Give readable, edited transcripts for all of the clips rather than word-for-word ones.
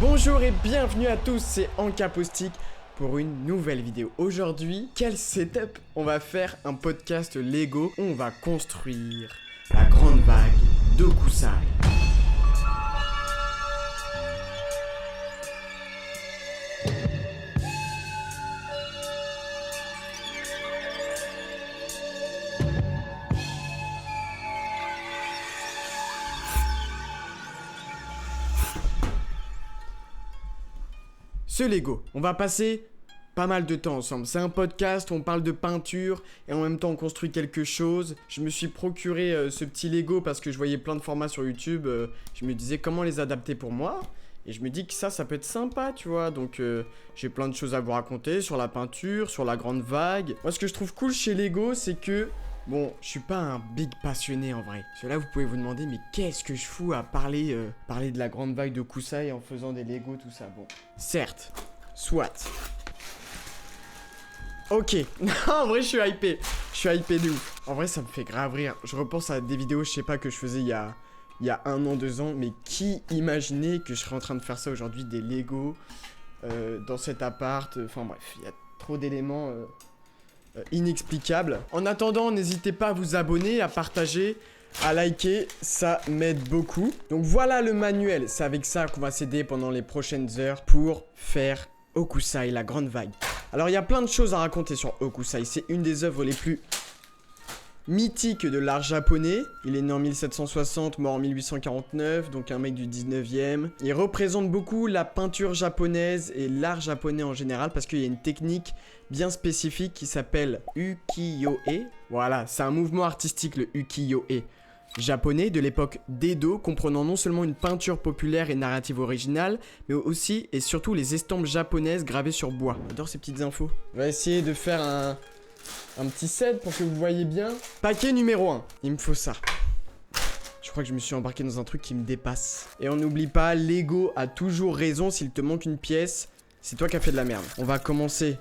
Bonjour et bienvenue à tous, c'est Ancapostic pour une nouvelle vidéo. Aujourd'hui, quel setup? On va faire un podcast Lego où on va construire la grande vague d'Okusai. Ce Lego, on va passer pas mal de temps ensemble. C'est un podcast où on parle de peinture et en même temps on construit quelque chose. Je me suis procuré ce petit Lego parce que je voyais plein de formats sur YouTube. Je me disais comment les adapter pour moi. Et je me dis que ça peut être sympa, tu vois. Donc j'ai plein de choses à vous raconter sur la peinture, sur la grande vague. Moi ce que je trouve cool chez Lego, c'est que... Bon, je suis pas un big passionné en vrai. Parce que là, vous pouvez vous demander, mais qu'est-ce que je fous à parler de la grande vague de Kusai en faisant des Lego, tout ça. Bon, certes, soit. Ok, en vrai, je suis hypé. Je suis hypé de ouf. En vrai, ça me fait grave rire. Je repense à des vidéos, je sais pas, que je faisais il y a 1 an, 2 ans. Mais qui imaginait que je serais en train de faire ça aujourd'hui, des Lego dans cet appart. Enfin bref, il y a trop d'éléments... inexplicable. En attendant, n'hésitez pas à vous abonner, à partager, à liker, ça m'aide beaucoup. Donc voilà le manuel, c'est avec ça qu'on va s'aider pendant les prochaines heures pour faire Okusai, la grande vague. Alors il y a plein de choses à raconter sur Okusai, c'est une des œuvres les plus mythiques de l'art japonais. Il est né en 1760, mort en 1849, donc un mec du 19e. Il représente beaucoup la peinture japonaise et l'art japonais en général parce qu'il y a une technique bien spécifique qui s'appelle ukiyo-e. Voilà, c'est un mouvement artistique, le ukiyo-e japonais de l'époque d'Edo, comprenant non seulement une peinture populaire et narrative originale, mais aussi et surtout les estampes japonaises gravées sur bois. J'adore ces petites infos. On va essayer de faire un petit set pour que vous voyez bien. Paquet numéro 1, il me faut ça. Je crois que je me suis embarqué dans un truc qui me dépasse. Et on n'oublie pas, Lego a toujours raison, s'il te manque une pièce, c'est toi qui as fait de la merde. On va commencer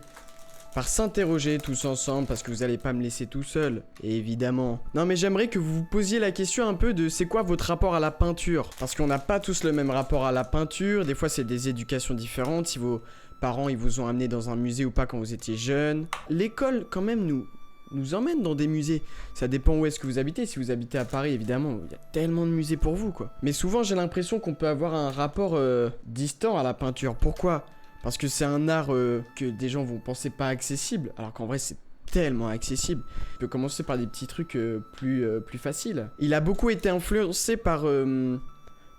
par s'interroger tous ensemble parce que vous allez pas me laisser tout seul, évidemment. Non mais j'aimerais que vous vous posiez la question un peu de c'est quoi votre rapport à la peinture. Parce qu'on n'a pas tous le même rapport à la peinture, des fois c'est des éducations différentes, si vos parents ils vous ont amené dans un musée ou pas quand vous étiez jeune. L'école quand même nous emmène dans des musées. Ça dépend où est-ce que vous habitez. Si vous habitez à Paris, évidemment, il y a tellement de musées pour vous, quoi. Mais souvent, j'ai l'impression qu'on peut avoir un rapport distant à la peinture. Pourquoi ? Parce que c'est un art que des gens vont penser pas accessible, alors qu'en vrai, c'est tellement accessible. Je peux commencer par des petits trucs plus faciles. Il a beaucoup été influencé par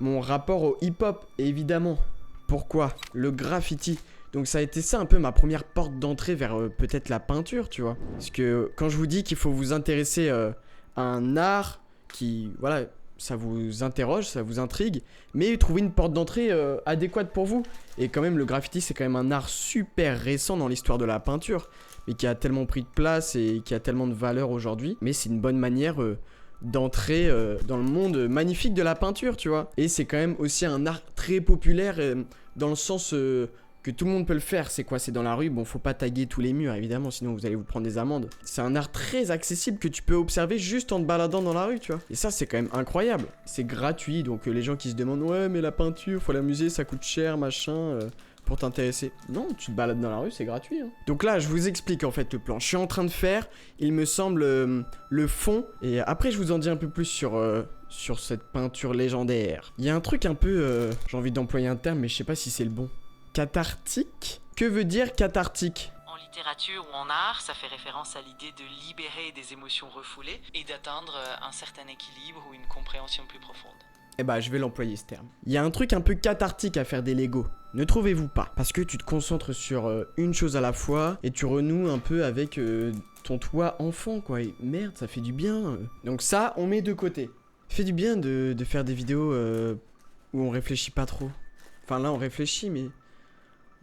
mon rapport au hip-hop, évidemment. Pourquoi ? Le graffiti. Donc ça a été ça un peu ma première porte d'entrée vers peut-être la peinture, tu vois. Parce que quand je vous dis qu'il faut vous intéresser à un art qui, voilà, ça vous interroge, ça vous intrigue, mais trouver une porte d'entrée adéquate pour vous. Et quand même, le graffiti, c'est quand même un art super récent dans l'histoire de la peinture, mais qui a tellement pris de place et qui a tellement de valeur aujourd'hui. Mais c'est une bonne manière d'entrer dans le monde magnifique de la peinture, tu vois. Et c'est quand même aussi un art très populaire dans le sens... que tout le monde peut le faire. C'est quoi? C'est dans la rue. Bon, faut pas taguer tous les murs, évidemment, sinon vous allez vous prendre des amendes. C'est un art très accessible que tu peux observer juste en te baladant dans la rue, tu vois. Et ça, c'est quand même incroyable. C'est gratuit, donc les gens qui se demandent « Ouais, mais la peinture, faut l'amuser, ça coûte cher, machin... pour t'intéresser. » Non, tu te balades dans la rue, c'est gratuit. Hein. Donc là, je vous explique en fait le plan. Je suis en train de faire, il me semble, le fond. Et après, je vous en dis un peu plus sur cette peinture légendaire. Il y a un truc un peu... j'ai envie d'employer un terme, mais je sais pas si c'est le bon. Cathartique? Que veut dire cathartique? En littérature ou en art, ça fait référence à l'idée de libérer des émotions refoulées et d'atteindre un certain équilibre ou une compréhension plus profonde. Eh bah, je vais l'employer ce terme. Il y a un truc un peu cathartique à faire des Lego. Ne trouvez-vous pas? Parce que tu te concentres sur une chose à la fois et tu renoues un peu avec ton toi enfant, quoi. Et merde, ça fait du bien. Donc ça, on met de côté. Ça fait du bien de faire des vidéos où on réfléchit pas trop. Enfin là, on réfléchit, mais...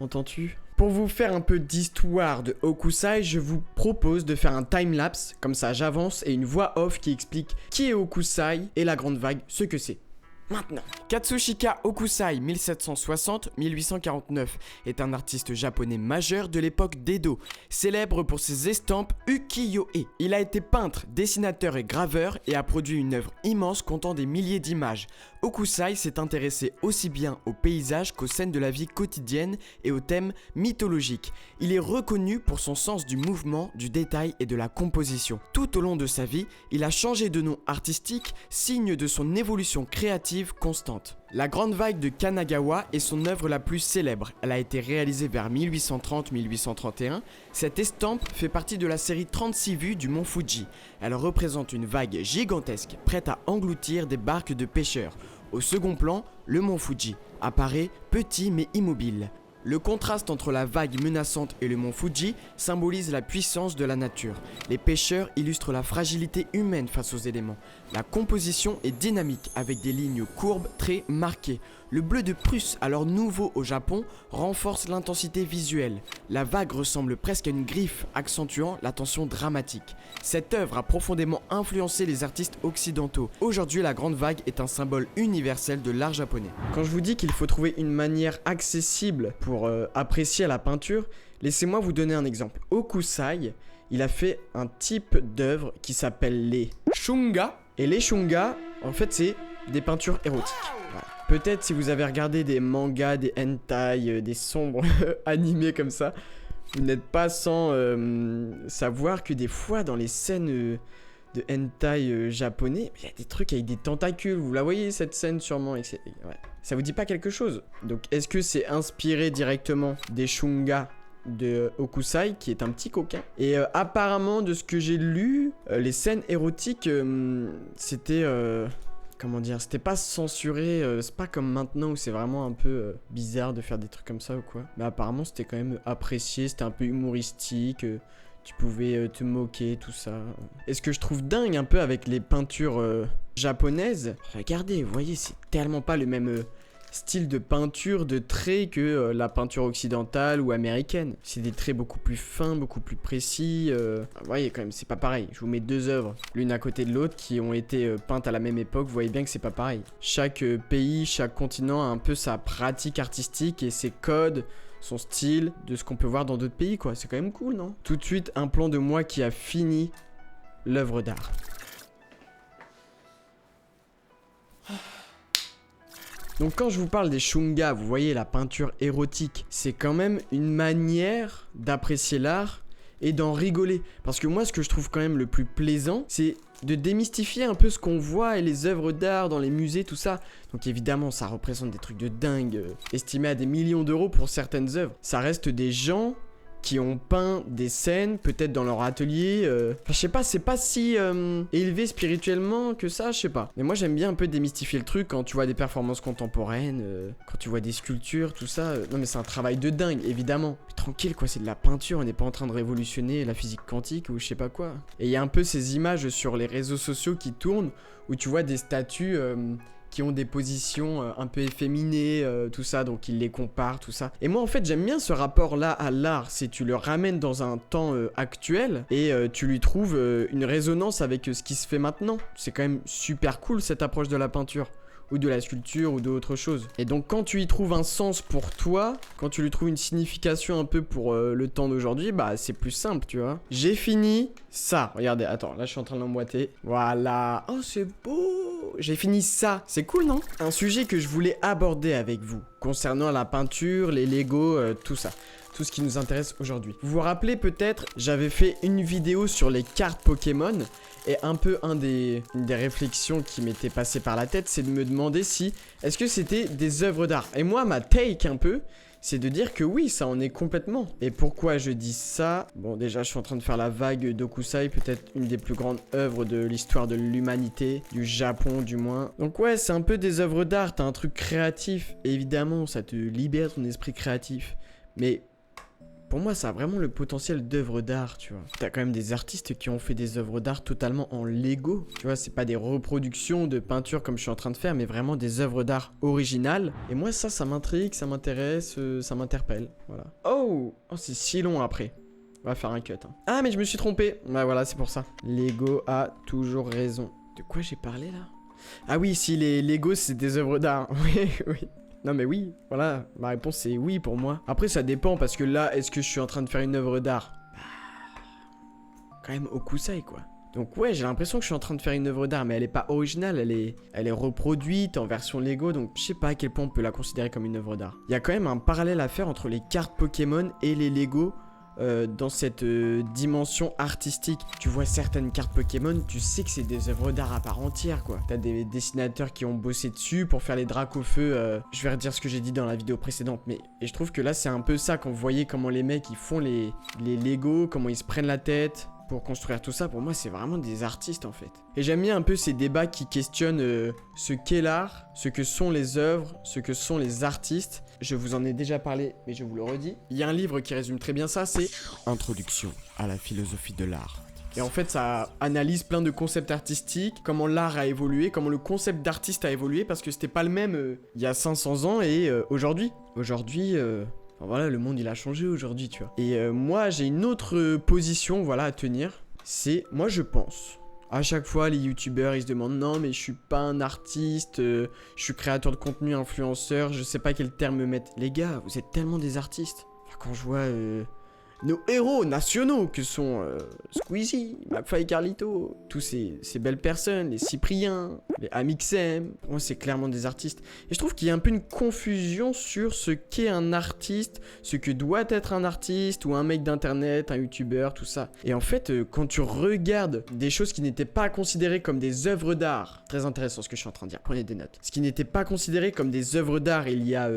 Entends-tu? Pour vous faire un peu d'histoire de Okusai, je vous propose de faire un timelapse, comme ça j'avance, et une voix off qui explique qui est Okusai et la grande vague, ce que c'est. Maintenant, Katsushika Okusai, 1760-1849, est un artiste japonais majeur de l'époque d'Edo, célèbre pour ses estampes ukiyo-e. Il a été peintre, dessinateur et graveur et a produit une œuvre immense comptant des milliers d'images. Hokusai s'est intéressé aussi bien aux paysages qu'aux scènes de la vie quotidienne et aux thèmes mythologiques. Il est reconnu pour son sens du mouvement, du détail et de la composition. Tout au long de sa vie, il a changé de nom artistique, signe de son évolution créative constante. La Grande Vague de Kanagawa est son œuvre la plus célèbre. Elle a été réalisée vers 1830-1831. Cette estampe fait partie de la série 36 vues du mont Fuji. Elle représente une vague gigantesque, prête à engloutir des barques de pêcheurs. Au second plan, le mont Fuji apparaît petit mais immobile. Le contraste entre la vague menaçante et le mont Fuji symbolise la puissance de la nature. Les pêcheurs illustrent la fragilité humaine face aux éléments. La composition est dynamique avec des lignes courbes très marquées. Le bleu de Prusse, alors nouveau au Japon, renforce l'intensité visuelle. La vague ressemble presque à une griffe, accentuant la tension dramatique. Cette œuvre a profondément influencé les artistes occidentaux. Aujourd'hui, la Grande Vague est un symbole universel de l'art japonais. Quand je vous dis qu'il faut trouver une manière accessible pour apprécier la peinture, laissez-moi vous donner un exemple. Hokusai, il a fait un type d'œuvre qui s'appelle les shunga. Et les shunga, en fait, c'est des peintures érotiques. Voilà. Peut-être si vous avez regardé des mangas, des hentai, des sombres animés comme ça, vous n'êtes pas sans savoir que des fois dans les scènes de hentai japonais, il y a des trucs avec des tentacules. Vous la voyez cette scène sûrement. Ouais. Ça vous dit pas quelque chose? Donc est-ce que c'est inspiré directement des shunga de Hokusai, qui est un petit coquin? Et apparemment, de ce que j'ai lu, les scènes érotiques, c'était... comment dire, c'était pas censuré, c'est pas comme maintenant où c'est vraiment un peu bizarre de faire des trucs comme ça ou quoi. Mais apparemment c'était quand même apprécié, c'était un peu humoristique, tu pouvais te moquer, tout ça. Et ce que je trouve dingue un peu avec les peintures japonaises, regardez, vous voyez, c'est tellement pas le même style de peinture, de traits que la peinture occidentale ou américaine. C'est des traits beaucoup plus fins, beaucoup plus précis. Vous voyez quand même, c'est pas pareil. Je vous mets deux œuvres, l'une à côté de l'autre, qui ont été peintes à la même époque. Vous voyez bien que c'est pas pareil. Chaque pays, chaque continent a un peu sa pratique artistique et ses codes, son style, de ce qu'on peut voir dans d'autres pays, quoi. C'est quand même cool, non? Tout de suite, un plan de moi qui a fini l'œuvre d'art. Donc quand je vous parle des shunga, vous voyez la peinture érotique, c'est quand même une manière d'apprécier l'art et d'en rigoler. Parce que moi, ce que je trouve quand même le plus plaisant, c'est de démystifier un peu ce qu'on voit et les œuvres d'art dans les musées, tout ça. Donc évidemment, ça représente des trucs de dingue, estimés à des millions d'euros pour certaines œuvres. Ça reste des gens qui ont peint des scènes, peut-être dans leur atelier. Enfin, je sais pas, c'est pas si élevé spirituellement que ça, je sais pas. Mais moi, j'aime bien un peu démystifier le truc quand tu vois des performances contemporaines, quand tu vois des sculptures, tout ça. Non, mais c'est un travail de dingue, évidemment. Mais tranquille, quoi, c'est de la peinture, on n'est pas en train de révolutionner la physique quantique ou je sais pas quoi. Et il y a un peu ces images sur les réseaux sociaux qui tournent, où tu vois des statues... qui ont des positions un peu efféminées, tout ça, donc ils les comparent, tout ça. Et moi, en fait, j'aime bien ce rapport-là à l'art, c'est tu le ramènes dans un temps actuel et tu lui trouves une résonance avec ce qui se fait maintenant. C'est quand même super cool, cette approche de la peinture, ou de la sculpture, ou d'autre chose. Et donc, quand tu y trouves un sens pour toi, quand tu lui trouves une signification un peu pour le temps d'aujourd'hui, bah, c'est plus simple, tu vois. J'ai fini ça. Regardez, attends, là, je suis en train de l'emboîter. Voilà. Oh, c'est beau. J'ai fini ça. C'est cool, non? Un sujet que je voulais aborder avec vous, concernant la peinture, les Lego, tout ça. Tout ce qui nous intéresse aujourd'hui. Vous vous rappelez peut-être, j'avais fait une vidéo sur les cartes Pokémon. Et un peu une des réflexions qui m'était passée par la tête, c'est de me demander si, est-ce que c'était des œuvres d'art? Et moi, ma take un peu, c'est de dire que oui, ça en est complètement. Et pourquoi je dis ça? Bon, déjà, je suis en train de faire la vague d'Hokusai, peut-être une des plus grandes œuvres de l'histoire de l'humanité, du Japon du moins. Donc ouais, c'est un peu des œuvres d'art, t'as un truc créatif. Et évidemment, ça te libère ton esprit créatif. Mais... pour moi, ça a vraiment le potentiel d'œuvre d'art, tu vois. T'as quand même des artistes qui ont fait des œuvres d'art totalement en Lego. Tu vois, c'est pas des reproductions de peinture comme je suis en train de faire, mais vraiment des œuvres d'art originales. Et moi, ça m'intrigue, ça m'intéresse, ça m'interpelle. Voilà. Oh, c'est si long après. On va faire un cut. Hein. Ah, mais je me suis trompé. Ouais, voilà, c'est pour ça. Lego a toujours raison. De quoi j'ai parlé, là? Ah oui, si, les Lego, c'est des œuvres d'art. Oui, oui. Non mais oui, voilà, ma réponse c'est oui pour moi. Après ça dépend parce que là, est-ce que je suis en train de faire une œuvre d'art? Bah... quand même Hokusai quoi. Donc ouais, j'ai l'impression que je suis en train de faire une œuvre d'art, mais elle est pas originale, elle est reproduite en version Lego, donc je sais pas à quel point on peut la considérer comme une œuvre d'art. Il y a quand même un parallèle à faire entre les cartes Pokémon et les Lego dans cette dimension artistique. Tu vois certaines cartes Pokémon, tu sais que c'est des œuvres d'art à part entière, quoi. T'as des dessinateurs qui ont bossé dessus pour faire les dracs au feu. Je vais redire ce que j'ai dit dans la vidéo précédente, mais et je trouve que là c'est un peu ça, quand vous voyez comment les mecs ils font les Lego, comment ils se prennent la tête pour construire tout ça. Pour moi c'est vraiment des artistes en fait. Et j'aime bien un peu ces débats qui questionnent ce qu'est l'art, ce que sont les œuvres, ce que sont les artistes. Je vous en ai déjà parlé, mais je vous le redis. Il y a un livre qui résume très bien ça, c'est Introduction à la philosophie de l'art. Et en fait, ça analyse plein de concepts artistiques, comment l'art a évolué, comment le concept d'artiste a évolué, parce que c'était pas le même il y a 500 ans et aujourd'hui. Aujourd'hui, enfin, voilà, le monde il a changé aujourd'hui, tu vois. Et moi, j'ai une autre position, voilà, à tenir. C'est, moi je pense... À chaque fois, les youtubeurs, ils se demandent « Non, mais je suis pas un artiste, je suis créateur de contenu, influenceur, je sais pas quel terme me mettre. » Les gars, vous êtes tellement des artistes. Enfin, quand je vois nos héros nationaux que sont Squeezie, McFly et Carlito, tous ces belles personnes, les Cypriens, les Amixem, pour moi c'est clairement des artistes. Et je trouve qu'il y a un peu une confusion sur ce qu'est un artiste, ce que doit être un artiste, ou un mec d'internet, un youtubeur, tout ça. Et en fait, quand tu regardes des choses qui n'étaient pas considérées comme des œuvres d'art, très intéressant ce que je suis en train de dire, prenez des notes. Ce qui n'était pas considéré comme des œuvres d'art il y a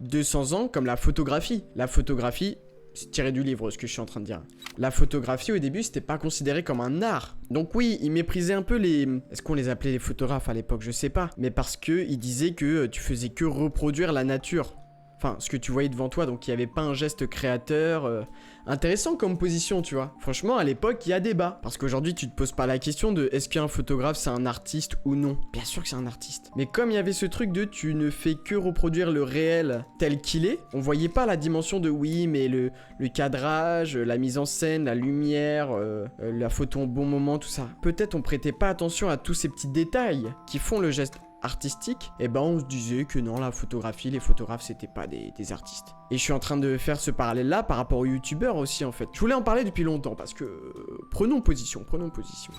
200 ans, comme la photographie. La photographie... C'est tiré du livre ce que je suis en train de dire. La photographie au début c'était pas considéré comme un art. Donc oui, ils méprisaient un peu les... Est-ce qu'on les appelait les photographes à l'époque? Je sais pas. Mais parce que ils disaient que tu faisais que reproduire la nature. Enfin, ce que tu voyais devant toi, donc il n'y avait pas un geste créateur intéressant comme position, tu vois. Franchement, à l'époque, il y a débat. Parce qu'aujourd'hui, tu te poses pas la question de est-ce qu'un photographe, c'est un artiste ou non. Bien sûr que c'est un artiste. Mais comme il y avait ce truc de tu ne fais que reproduire le réel tel qu'il est, on voyait pas la dimension de oui, mais le cadrage, la mise en scène, la lumière, la photo au bon moment, tout ça. Peut-être on prêtait pas attention à tous ces petits détails qui font le geste artistique, et ben on se disait que non, la photographie, les photographes c'était pas des artistes. Et je suis en train de faire ce parallèle là par rapport aux youtubeurs aussi en fait. Je voulais en parler depuis longtemps parce que prenons position.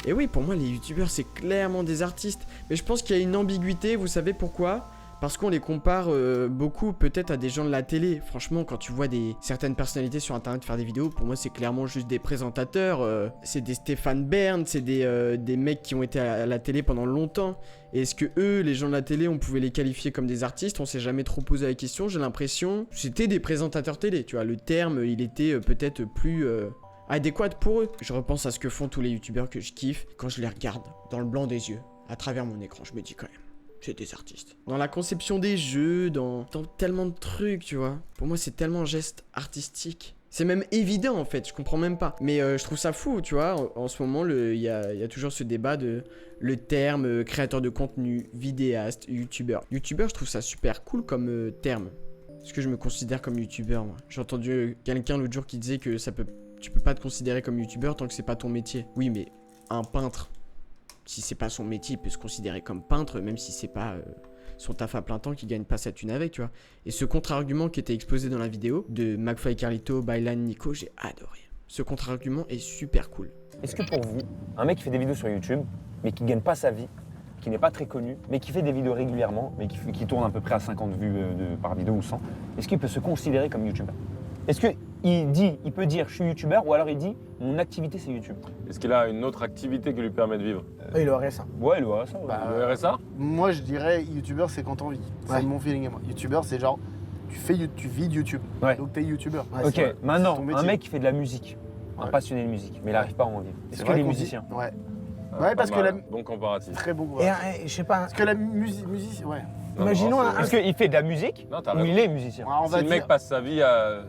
Et oui, pour moi les youtubeurs c'est clairement des artistes, mais je pense qu'il y a une ambiguïté, vous savez pourquoi ? Parce qu'on les compare beaucoup peut-être à des gens de la télé. Franchement, quand tu vois certaines personnalités sur internet faire des vidéos, pour moi c'est clairement juste des présentateurs. C'est des Stéphane Bern, c'est des mecs qui ont été à la télé pendant longtemps. Et est-ce que eux, les gens de la télé, on pouvait les qualifier comme des artistes? On s'est jamais trop posé la question, j'ai l'impression. C'était des présentateurs télé, tu vois. Le terme, il était peut-être plus... adéquat pour eux. Je repense à ce que font tous les youtubeurs que je kiffe. Quand je les regarde dans le blanc des yeux, à travers mon écran, je me dis quand même, c'est des artistes. Dans la conception des jeux, dans tellement de trucs, tu vois. Pour moi, c'est tellement un geste artistique. C'est même évident, en fait, je comprends même pas. Mais je trouve ça fou, tu vois. En ce moment, il y a toujours ce débat de le terme créateur de contenu, vidéaste, youtubeur. Youtubeur, je trouve ça super cool comme terme. Parce que je me considère comme youtubeur, moi. J'ai entendu quelqu'un l'autre jour qui disait que tu peux pas te considérer comme youtubeur tant que c'est pas ton métier. Oui, mais un peintre... Si c'est pas son métier, il peut se considérer comme peintre, même si c'est pas son taf à plein temps qui gagne pas sa thune avec, tu vois. Et ce contre-argument qui était exposé dans la vidéo de McFly et Carlito, Bailan, Nico, j'ai adoré. Ce contre-argument est super cool. Est-ce que pour vous, un mec qui fait des vidéos sur YouTube, mais qui gagne pas sa vie, qui n'est pas très connu, mais qui fait des vidéos régulièrement, mais qui tourne à peu près à 50 vues par vidéo ou 100, est-ce qu'il peut se considérer comme youtubeur? Est-ce qu'il peut dire je suis youtubeur ou alors il dit mon activité c'est YouTube? Est-ce qu'il a une autre activité qui lui permet de vivre? Et le RSA. Ouais, le RSA. Ouais. Le RSA? Moi je dirais youtubeur c'est quand t'en vis. C'est mon feeling à moi. Youtubeur c'est genre tu vis de YouTube. Ouais. Donc t'es youtubeur. Ouais, ok, maintenant c'est un mec qui fait de la musique, un passionné de musique, mais il n'arrive pas à en vivre. Est-ce qu'il est musicien? Ouais. Ouais, parce que la... Bon comparatif. Très bon. Et je sais pas. Parce que la musique, ouais. Non, Imaginons non, Est-ce qu'il fait de la musique Non, t'as ou raison. il est musicien? On va Si le mec dire... passe sa vie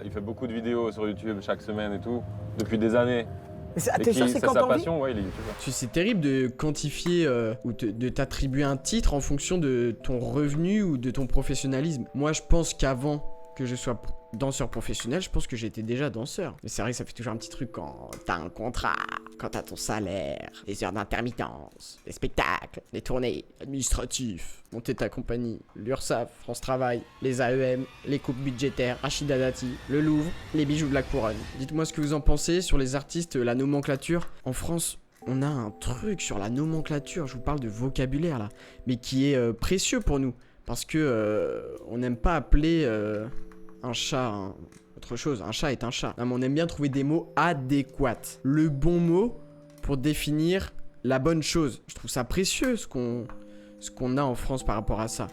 il fait beaucoup de vidéos sur YouTube chaque semaine et tout, depuis des années. T'es sûr c'est c'est quand sa t'en vis? passion, ouais, il est youtubeur. C'est terrible de quantifier ou de t'attribuer un titre en fonction de ton revenu ou de ton professionnalisme. Moi, je pense qu'avant que je sois danseur professionnel, je pense que j'étais déjà danseur. Mais c'est vrai que ça fait toujours un petit truc quand t'as un contrat, quand t'as ton salaire, les heures d'intermittence, les spectacles, les tournées, administratifs, monter ta compagnie, l'URSSAF, France Travail, les AEM, les coupes budgétaires, Rachida Dati, le Louvre, les bijoux de la couronne. Dites-moi ce que vous en pensez sur les artistes, la nomenclature. En France, on a un truc sur la nomenclature, je vous parle de vocabulaire là, mais qui est précieux pour nous. Parce que on n'aime pas appeler un chat autre chose. Un chat est un chat. Non, mais on aime bien trouver des mots adéquats. Le bon mot pour définir la bonne chose. Je trouve ça précieux ce qu'on a en France par rapport à ça.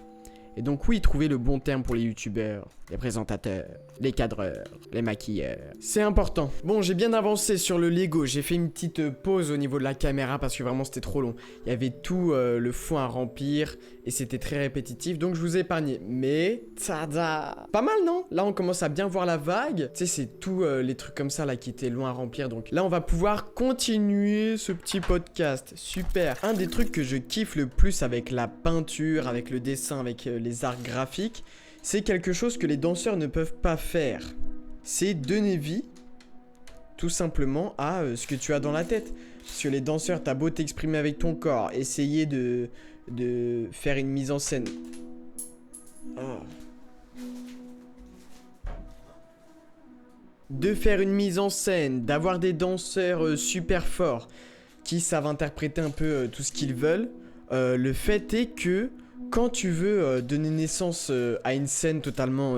Et donc oui, trouver le bon terme pour les youtubeurs, les présentateurs, les cadreurs, les maquilleurs. C'est important. Bon, j'ai bien avancé sur le Lego. J'ai fait une petite pause au niveau de la caméra parce que vraiment c'était trop long. Il y avait tout le fond à remplir et c'était très répétitif. Donc je vous ai épargné. Mais, tada! Pas mal, non? Là, on commence à bien voir la vague. Tu sais, c'est tous les trucs comme ça là qui étaient loin à remplir. Donc là, on va pouvoir continuer ce petit podcast. Super. Un des trucs que je kiffe le plus avec la peinture, avec le dessin, avec les arts graphiques, c'est quelque chose que les danseurs ne peuvent pas faire. C'est donner vie, tout simplement, à ce que tu as dans la tête. Parce que les danseurs, t'as beau t'exprimer avec ton corps, essayer de faire une mise en scène. De faire une mise en scène, d'avoir des danseurs super forts qui savent interpréter un peu tout ce qu'ils veulent. Le fait est que quand tu veux donner naissance à une scène totalement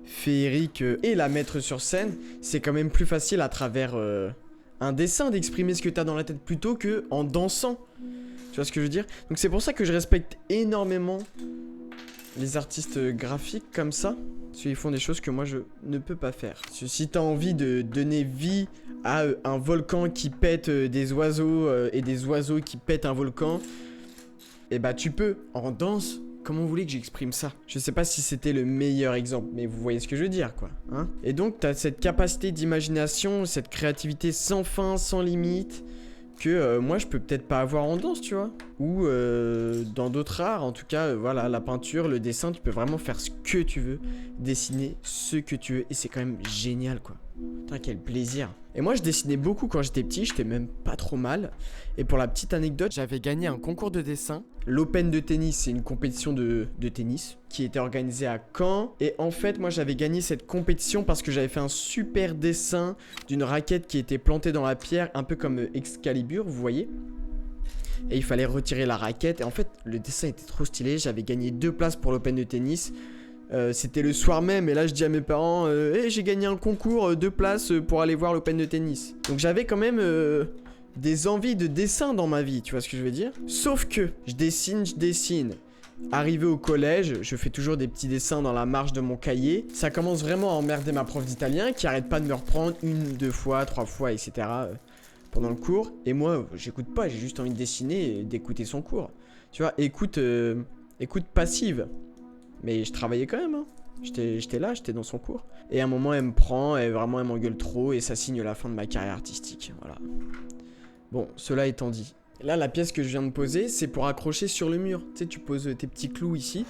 féerique et la mettre sur scène, c'est quand même plus facile à travers un dessin d'exprimer ce que tu as dans la tête plutôt que en dansant. Tu vois ce que je veux dire? Donc c'est pour ça que je respecte énormément les artistes graphiques comme ça. Parce qu'ils font des choses que moi je ne peux pas faire. Si tu as envie de donner vie à un volcan qui pète des oiseaux et des oiseaux qui pètent un volcan, et bah tu peux, en danse, comment vous voulez que j'exprime ça? Je sais pas si c'était le meilleur exemple, mais vous voyez ce que je veux dire, quoi. Hein? Et donc, t'as cette capacité d'imagination, cette créativité sans fin, sans limite, que moi, je peux peut-être pas avoir en danse, tu vois. Ou dans d'autres arts, en tout cas, voilà, la peinture, le dessin, tu peux vraiment faire ce que tu veux, dessiner ce que tu veux, et c'est quand même génial, quoi. Putain, quel plaisir. Et moi, je dessinais beaucoup quand j'étais petit, j'étais même pas trop mal. Et pour la petite anecdote, j'avais gagné un concours de dessin. L'Open de tennis, c'est une compétition de tennis qui était organisée à Caen. Et en fait, moi, j'avais gagné cette compétition parce que j'avais fait un super dessin d'une raquette qui était plantée dans la pierre, un peu comme Excalibur, vous voyez. Et il fallait retirer la raquette. Et en fait, le dessin était trop stylé. J'avais gagné 2 places pour l'Open de tennis. C'était le soir même et là je dis à mes parents hey, j'ai gagné un concours, 2 places pour aller voir l'Open de tennis. Donc j'avais quand même des envies de dessin dans ma vie, tu vois ce que je veux dire? Sauf que je dessine. Arrivé au collège, je fais toujours des petits dessins dans la marge de mon cahier. Ça commence vraiment à emmerder ma prof d'italien qui arrête pas de me reprendre 1, 2 fois, 3 fois, etc. Pendant le cours. Et moi, j'écoute pas, j'ai juste envie de dessiner et d'écouter son cours. Tu vois, écoute passive. Mais je travaillais quand même, hein. J'étais là, j'étais dans son cours. Et à un moment, elle me prend, et vraiment, elle m'engueule trop, et ça signe la fin de ma carrière artistique. Voilà. Bon, cela étant dit. Là, la pièce que je viens de poser, c'est pour accrocher sur le mur. Tu sais, tu poses tes petits clous ici,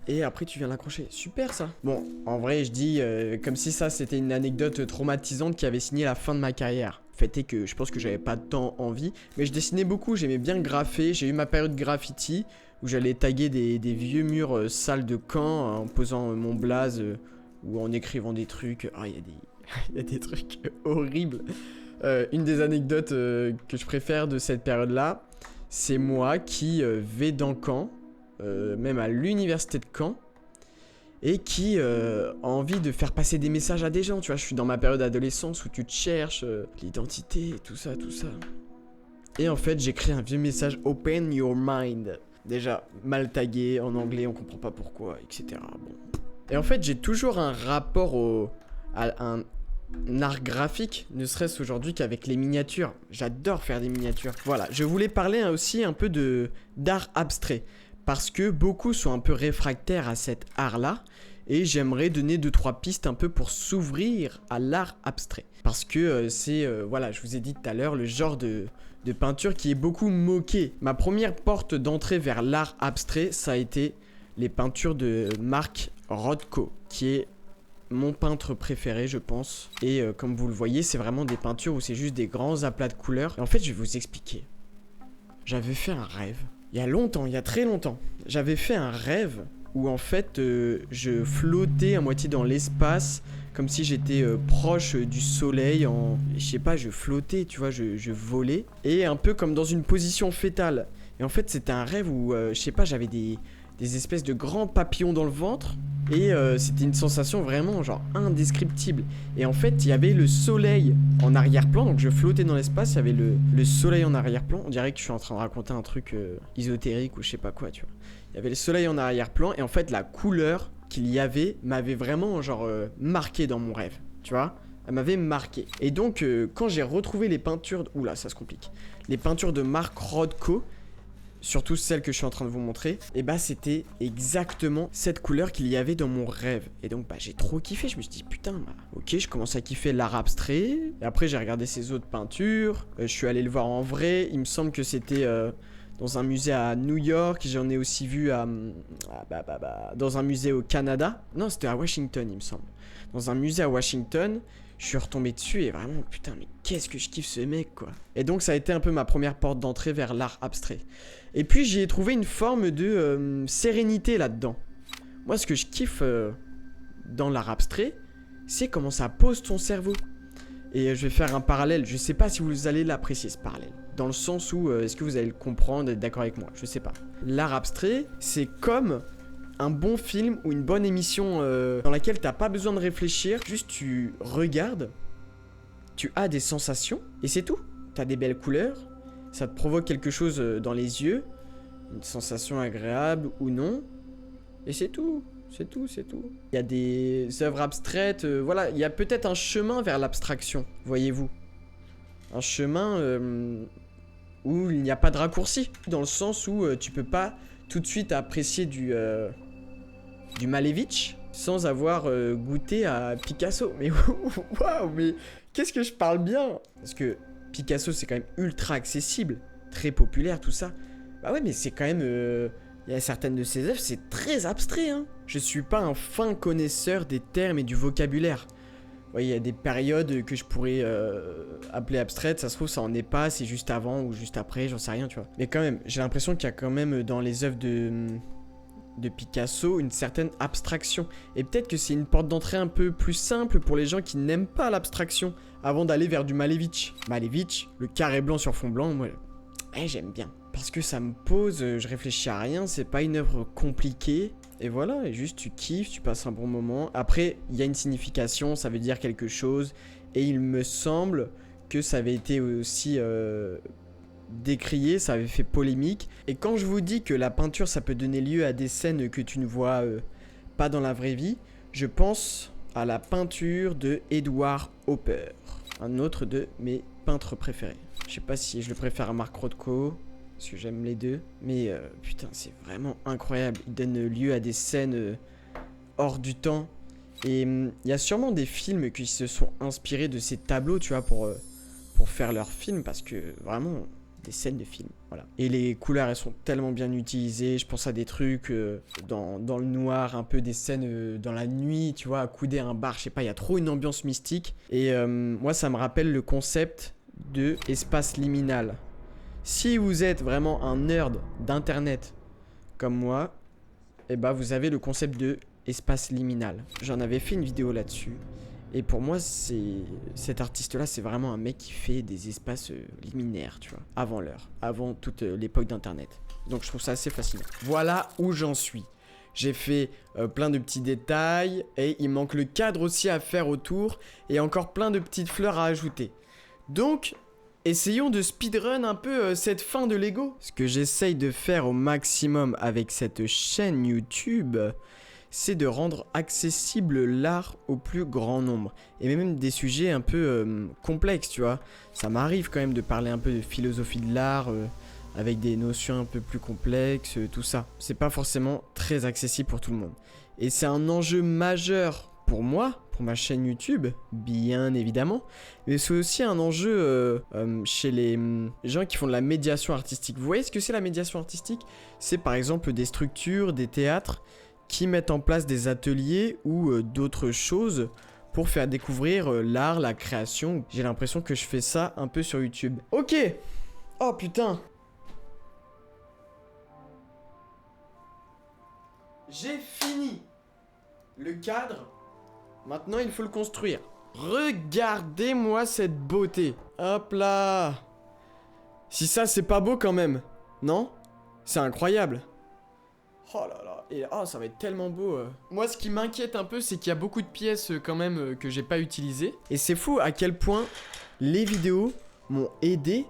et après, tu viens l'accrocher. Super, ça. Bon, en vrai, je dis comme si ça, c'était une anecdote traumatisante qui avait signé la fin de ma carrière. Le fait est que je pense que j'avais pas tant envie, mais je dessinais beaucoup, j'aimais bien graffer. J'ai eu ma période graffiti, où j'allais taguer des vieux murs sales de Caen en posant mon blaze ou en écrivant des trucs. Ah, il y a des trucs horribles. Une des anecdotes que je préfère de cette période-là, c'est moi qui vais dans Caen, même à l'université de Caen, et qui a envie de faire passer des messages à des gens. Tu vois, je suis dans ma période d'adolescence où tu te cherches, l'identité, tout ça. Et en fait, j'écris un vieux message « Open your mind ». Déjà, mal tagué, en anglais, on comprend pas pourquoi, etc. Bon. Et en fait, j'ai toujours un rapport à un art graphique, ne serait-ce aujourd'hui qu'avec les miniatures. J'adore faire des miniatures. Voilà, je voulais parler aussi un peu d'art abstrait, parce que beaucoup sont un peu réfractaires à cet art-là, et j'aimerais donner 2-3 pistes un peu pour s'ouvrir à l'art abstrait. Parce que c'est, voilà, je vous ai dit tout à l'heure, le genre de peinture qui est beaucoup moqué. Ma première porte d'entrée vers l'art abstrait, ça a été les peintures de Mark Rothko, qui est mon peintre préféré, je pense. Et comme vous le voyez, c'est vraiment des peintures où c'est juste des grands aplats de couleurs. Et en fait, je vais vous expliquer. J'avais fait un rêve. Il y a longtemps, il y a très longtemps. J'avais fait un rêve où en fait, je flottais à moitié dans l'espace, comme si j'étais proche du soleil, je sais pas, je flottais, tu vois, je volais, et un peu comme dans une position fétale. Et en fait, c'était un rêve où, je sais pas, j'avais des espèces de grands papillons dans le ventre, et c'était une sensation vraiment, genre, indescriptible. Et en fait, il y avait le soleil en arrière-plan, donc je flottais dans l'espace, il y avait le soleil en arrière-plan. On dirait que je suis en train de raconter un truc ésotérique ou je sais pas quoi, tu vois. Il y avait le soleil en arrière-plan, et en fait, la couleur qu'il y avait m'avait vraiment, genre, marqué dans mon rêve, tu vois. Elle m'avait marqué. Et donc, quand j'ai retrouvé les peintures... Oula, ça se complique. Les peintures de Mark Rothko, surtout celle que je suis en train de vous montrer, et bah c'était exactement cette couleur qu'il y avait dans mon rêve. Et donc bah j'ai trop kiffé, je me suis dit putain, bah, ok, je commence à kiffer l'art abstrait. Et après j'ai regardé ses autres peintures, je suis allé le voir en vrai, il me semble que c'était dans un musée à New York, j'en ai aussi vu dans un musée au Canada. Non, c'était à Washington il me semble. Dans un musée à Washington, je suis retombé dessus et vraiment, putain, mais qu'est-ce que je kiffe ce mec, quoi. Et donc, ça a été un peu ma première porte d'entrée vers l'art abstrait. Et puis, j'y ai trouvé une forme de sérénité là-dedans. Moi, ce que je kiffe dans l'art abstrait, c'est comment ça pose ton cerveau. Et je vais faire un parallèle. Je sais pas si vous allez l'apprécier, ce parallèle. Dans le sens où, est-ce que vous allez le comprendre, être d'accord avec moi? Je sais pas. L'art abstrait, c'est comme... un bon film ou une bonne émission dans laquelle t'as pas besoin de réfléchir, juste tu regardes, tu as des sensations et c'est tout. T'as des belles couleurs, ça te provoque quelque chose dans les yeux, une sensation agréable ou non, et c'est tout, c'est tout, c'est tout. Il y a des œuvres abstraites, voilà, il y a peut-être un chemin vers l'abstraction, voyez-vous. Un chemin où il n'y a pas de raccourci, dans le sens où tu peux pas tout de suite apprécier du Malevich sans avoir goûté à Picasso. Mais waouh, mais qu'est-ce que je parle bien? Parce que Picasso, c'est quand même ultra accessible, très populaire, tout ça. Bah ouais, mais c'est quand même... il y a certaines de ses œuvres, c'est très abstrait, hein. Je suis pas un fin connaisseur des termes et du vocabulaire. Vous voyez, il y a des périodes que je pourrais appeler abstraites, ça se trouve, ça en est pas, c'est juste avant ou juste après, j'en sais rien, tu vois. Mais quand même, j'ai l'impression qu'il y a quand même dans les œuvres de Picasso une certaine abstraction. Et peut-être que c'est une porte d'entrée un peu plus simple pour les gens qui n'aiment pas l'abstraction avant d'aller vers du Malevich. Malevich, le carré blanc sur fond blanc, moi, j'aime bien. Parce que ça me pose, je réfléchis à rien, c'est pas une œuvre compliquée. Et voilà, et juste tu kiffes, tu passes un bon moment. Après, il y a une signification, ça veut dire quelque chose. Et il me semble que ça avait été aussi... décrié, ça avait fait polémique. Et quand je vous dis que la peinture ça peut donner lieu à des scènes que tu ne vois pas dans la vraie vie, je pense à la peinture de Edward Hopper, un autre de mes peintres préférés. Je sais pas si je le préfère à Mark Rothko, parce que j'aime les deux, mais putain c'est vraiment incroyable, il donne lieu à des scènes hors du temps. Et il y a sûrement des films qui se sont inspirés de ces tableaux, tu vois, pour faire leurs films, parce que vraiment... des scènes de films, voilà. Et les couleurs, elles sont tellement bien utilisées. Je pense à des trucs dans le noir, un peu des scènes dans la nuit, tu vois, accoudé à un bar, je sais pas, il y a trop une ambiance mystique. Et moi, ça me rappelle le concept de espace liminal. Si vous êtes vraiment un nerd d'internet comme moi, eh ben vous avez le concept de espace liminal. J'en avais fait une vidéo là-dessus. Et pour moi, cet artiste-là, c'est vraiment un mec qui fait des espaces liminaires, tu vois, avant l'heure, avant toute l'époque d'Internet. Donc je trouve ça assez fascinant. Voilà où j'en suis. J'ai fait plein de petits détails, et il manque le cadre aussi à faire autour, et encore plein de petites fleurs à ajouter. Donc, essayons de speedrun un peu cette fin de Lego. Ce que j'essaye de faire au maximum avec cette chaîne YouTube... c'est de rendre accessible l'art au plus grand nombre. Et même des sujets un peu complexes, tu vois. Ça m'arrive quand même de parler un peu de philosophie de l'art, avec des notions un peu plus complexes, tout ça. C'est pas forcément très accessible pour tout le monde. Et c'est un enjeu majeur pour moi, pour ma chaîne YouTube, bien évidemment. Mais c'est aussi un enjeu chez les gens qui font de la médiation artistique. Vous voyez ce que c'est la médiation artistique? C'est par exemple des structures, des théâtres, qui mettent en place des ateliers ou d'autres choses pour faire découvrir l'art, la création. J'ai l'impression que je fais ça un peu sur YouTube. Ok. Oh putain. J'ai fini le cadre Maintenant, il faut le construire. Regardez-moi cette beauté. Hop là. Si ça, c'est pas beau quand même. Non? C'est incroyable. Oh là là. Et ça va être tellement beau. Moi, ce qui m'inquiète un peu, c'est qu'il y a beaucoup de pièces quand même que j'ai pas utilisées. Et c'est fou à quel point les vidéos m'ont aidé,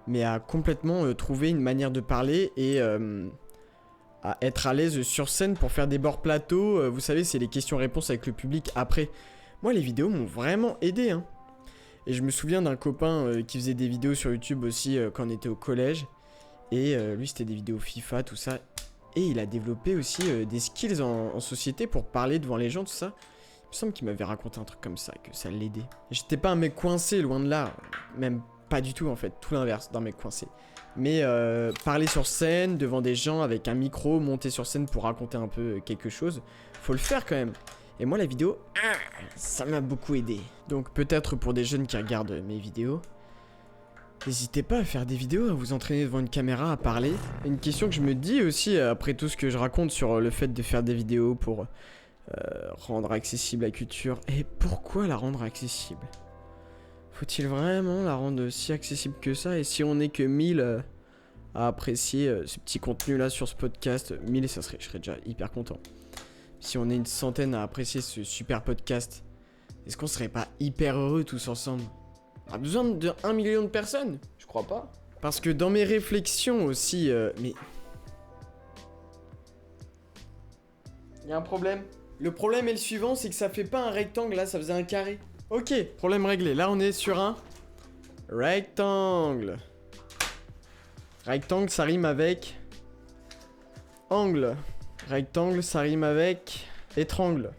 mais à complètement trouver une manière de parler et à être à l'aise sur scène pour faire des bords plateaux. Vous savez, c'est les questions-réponses avec le public après. Moi, les vidéos m'ont vraiment aidé, hein. Et je me souviens d'un copain qui faisait des vidéos sur YouTube aussi quand on était au collège. Et lui, c'était des vidéos FIFA, tout ça. Et il a développé aussi des skills en société pour parler devant les gens, tout ça. Il me semble qu'il m'avait raconté un truc comme ça, que ça l'aidait. J'étais pas un mec coincé, loin de là. Même pas du tout, en fait. Tout l'inverse d'un mec coincé. Mais parler sur scène, devant des gens, avec un micro, monter sur scène pour raconter un peu quelque chose, faut le faire quand même. Et moi, la vidéo, ça m'a beaucoup aidé. Donc peut-être pour des jeunes qui regardent mes vidéos, n'hésitez pas à faire des vidéos, à vous entraîner devant une caméra, à parler. Une question que je me dis aussi, après tout ce que je raconte sur le fait de faire des vidéos pour rendre accessible la culture. Et pourquoi la rendre accessible? Faut-il vraiment la rendre si accessible que ça? Et si on n'est que 1000 à apprécier ce petit contenu là sur ce podcast, 1000 je serais déjà hyper content. Si on est une centaine à apprécier ce super podcast, est-ce qu'on serait pas hyper heureux tous ensemble? On a besoin de 1 million de personnes? Je crois pas. Parce que dans mes réflexions aussi, mais... Il y a un problème. Le problème est le suivant, c'est que ça fait pas un rectangle, là, ça faisait un carré. Ok, problème réglé. Là, on est sur un rectangle. Rectangle, ça rime avec... angle. Rectangle, ça rime avec... étrangle.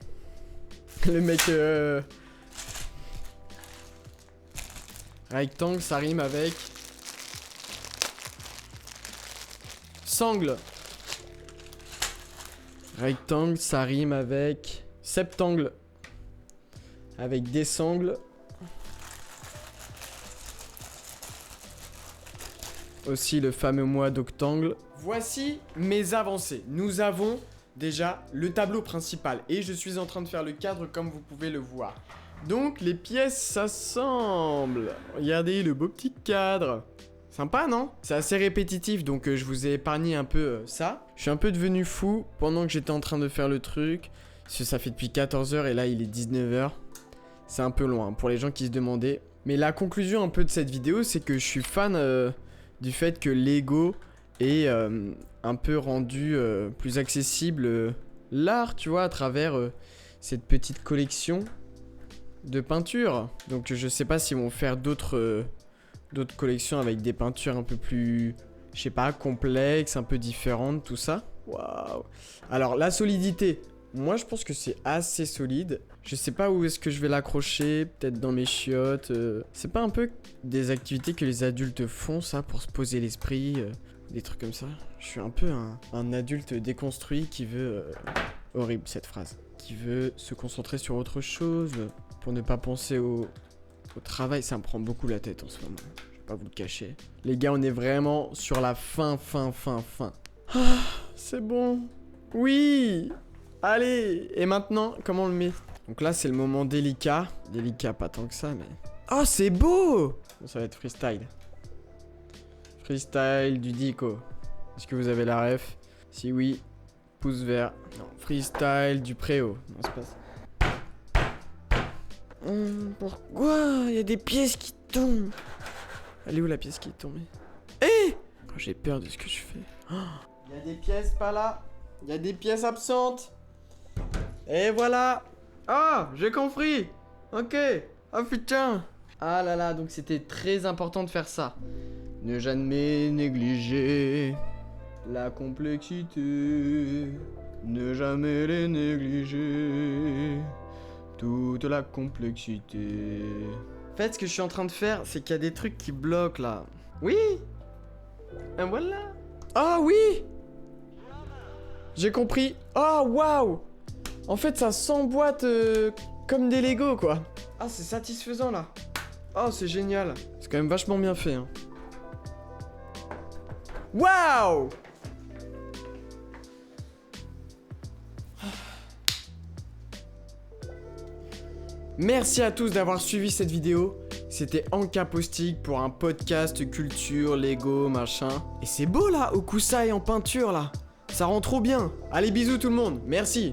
Le mec... Rectangle, ça rime avec... sangle. Rectangle, ça rime avec... septangle. Avec des sangles. Aussi le fameux mois d'octangle. Voici mes avancées. Nous avons déjà le tableau principal. Et je suis en train de faire le cadre comme vous pouvez le voir. Donc les pièces s'assemblent. Regardez le beau petit cadre. Sympa, non? C'est assez répétitif, donc je vous ai épargné un peu ça. Je suis un peu devenu fou pendant que j'étais en train de faire le truc. Parce que ça fait depuis 14h et là il est 19h. C'est un peu loin pour les gens qui se demandaient. Mais la conclusion un peu de cette vidéo, c'est que je suis fan du fait que Lego ait un peu rendu plus accessible l'art, tu vois, à travers cette petite collection de peintures. Donc je sais pas s'ils vont faire d'autres collections avec des peintures un peu plus, je sais pas, complexes, un peu différentes, tout ça. Waouh. Alors la solidité, moi je pense que c'est assez solide. Je sais pas où est-ce que je vais l'accrocher, peut-être dans mes chiottes. C'est pas un peu des activités que les adultes font, ça, pour se poser l'esprit, des trucs comme ça. Je suis un peu un adulte déconstruit qui veut... horrible cette phrase. Qui veut se concentrer sur autre chose, pour ne pas penser au travail. Ça me prend beaucoup la tête en ce moment, je vais pas vous le cacher. Les gars, on est vraiment sur la fin. Ah, c'est bon. Oui. Allez. Et maintenant, comment on le met? Donc là, c'est le moment délicat. Délicat, pas tant que ça, mais... Oh, c'est beau! Bon, ça va être freestyle. Freestyle du Dico. Est-ce que vous avez la ref? Si oui, pouce vert. Non, freestyle du Préau. Non, c'est pas ça. Pourquoi? Il y a des pièces qui tombent. Elle est où la pièce qui est tombée? Eh! Oh, j'ai peur de ce que je fais. Il y a des pièces pas là. Il y a des pièces absentes. Et voilà. Ah, j'ai compris. Ok. Oh putain. Ah là là, donc c'était très important de faire ça. Ne jamais négliger la complexité. Ne jamais les négliger. Toute la complexité. En fait, ce que je suis en train de faire, c'est qu'il y a des trucs qui bloquent là. Oui. Et voilà. Ah oui. J'ai compris. Oh waouh. En fait, ça s'emboîte comme des Lego, quoi. Ah, c'est satisfaisant, là. Oh, c'est génial. C'est quand même vachement bien fait, hein. Waouh! Merci à tous d'avoir suivi cette vidéo. C'était Ancapostique pour un podcast culture, Lego, machin. Et c'est beau là, Okusa et en peinture là. Ça rend trop bien. Allez, bisous tout le monde. Merci.